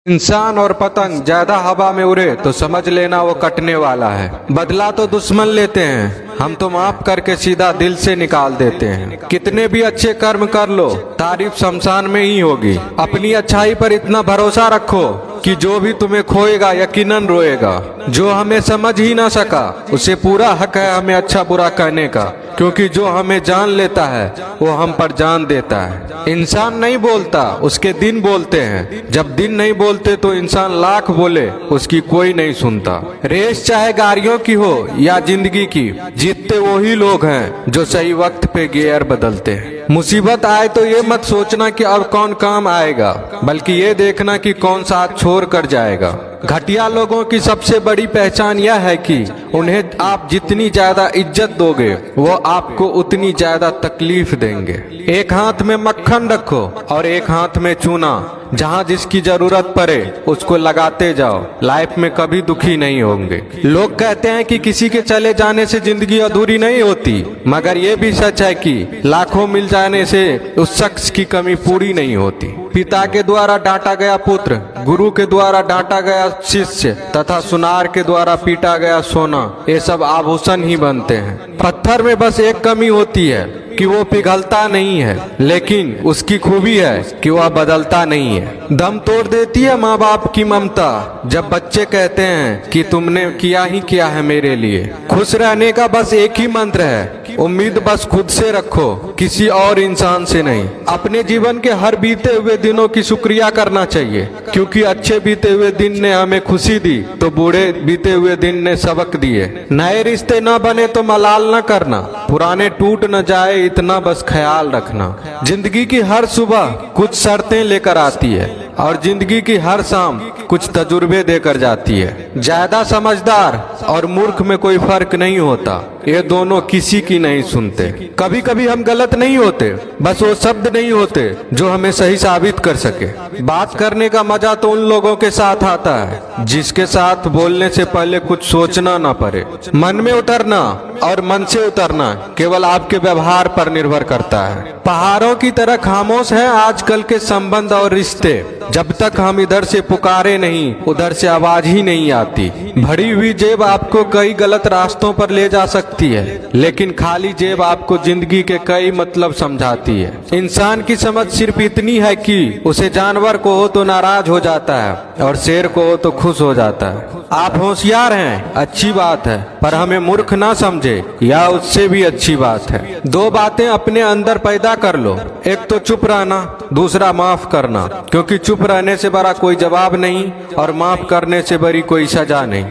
इंसान और पतंग ज्यादा हवा में उड़े तो समझ लेना वो कटने वाला है। बदला तो दुश्मन लेते हैं, हम तो माफ करके सीधा दिल से निकाल देते हैं। कितने भी अच्छे कर्म कर लो, तारीफ शमशान में ही होगी। अपनी अच्छाई पर इतना भरोसा रखो कि जो भी तुम्हें खोएगा यकीनन रोएगा। जो हमें समझ ही ना सका उसे पूरा हक है हमें अच्छा बुरा कहने का, क्योंकि जो हमें जान लेता है वो हम पर जान देता है। इंसान नहीं बोलता, उसके दिन बोलते हैं। जब दिन नहीं बोलते तो इंसान लाख बोले उसकी कोई नहीं सुनता। रेस चाहे गाड़ियों की हो या जिंदगी की, जीतते वही लोग हैं जो सही वक्त पे गियर बदलते हैं। मुसीबत आए तो ये मत सोचना कि अब कौन काम आएगा, बल्कि ये देखना कि कौन साथ छोड़ कर जाएगा। घटिया लोगों की सबसे बड़ी पहचान यह है कि उन्हें आप जितनी ज्यादा इज्जत दोगे वो आपको उतनी ज्यादा तकलीफ देंगे। एक हाथ में मक्खन रखो और एक हाथ में चूना, जहाँ जिसकी जरूरत पड़े उसको लगाते जाओ। लाइफ में कभी दुखी नहीं होंगे। लोग कहते हैं कि किसी के चले जाने से जिंदगी अधूरी नहीं होती, मगर ये भी सच है कि लाखों मिल जाने से उस शख्स की कमी पूरी नहीं होती। पिता के द्वारा डांटा गया पुत्र, गुरु के द्वारा डांटा गया शिष्य तथा सुनार के द्वारा पीटा गया सोना, ये सब आभूषण ही बनते हैं। पत्थर में बस एक कमी होती है कि वो पिघलता नहीं है, लेकिन उसकी खूबी है कि वह बदलता नहीं है। दम तोड़ देती है माँ बाप की ममता जब बच्चे कहते हैं कि तुमने किया ही किया है मेरे लिए। खुश रहने का बस एक ही मंत्र है, उम्मीद बस खुद से रखो, किसी और इंसान से नहीं। अपने जीवन के हर बीते हुए दिनों की शुक्रिया करना चाहिए, क्योंकि अच्छे बीते हुए दिन ने हमें खुशी दी तो बूढ़े बीते हुए दिन ने सबक दिए। नए रिश्ते न बने तो मलाल न करना, पुराने टूट न जाए इतना बस ख्याल रखना। जिंदगी की हर सुबह कुछ शर्तें लेकर आती है और जिंदगी की हर शाम कुछ तजुर्बे देकर जाती है। ज्यादा समझदार और मूर्ख में कोई फर्क नहीं होता, ये दोनों किसी की नहीं सुनते। कभी कभी हम गलत नहीं होते, बस वो शब्द नहीं होते जो हमें सही साबित कर सके। बात करने का मजा तो उन लोगों के साथ आता है जिसके साथ बोलने से पहले कुछ सोचना ना पड़े। मन में उतरना और मन से उतरना केवल आपके व्यवहार पर निर्भर करता है। पहाड़ों की तरह खामोश है आजकल के संबंध और रिश्ते। जब तक हम इधर से पुकारे नहीं उधर से आवाज ही नहीं आती। भरी हुई जेब आपको कई गलत रास्तों पर ले जा सकती है, लेकिन खाली जेब आपको जिंदगी के कई मतलब समझाती है। इंसान की समझ सिर्फ इतनी है कि उसे जानवर को हो तो नाराज हो जाता है और शेर को हो तो खुश हो जाता है। आप होशियार हैं, अच्छी बात है, पर हमें मूर्ख ना समझे या उससे भी अच्छी बात है। दो बातें अपने अंदर पैदा कर लो, एक तो चुप रहना, दूसरा माफ करना, क्योंकि चुप रहने से बड़ा कोई जवाब नहीं और माफ करने से बड़ी कोई सजा नहीं।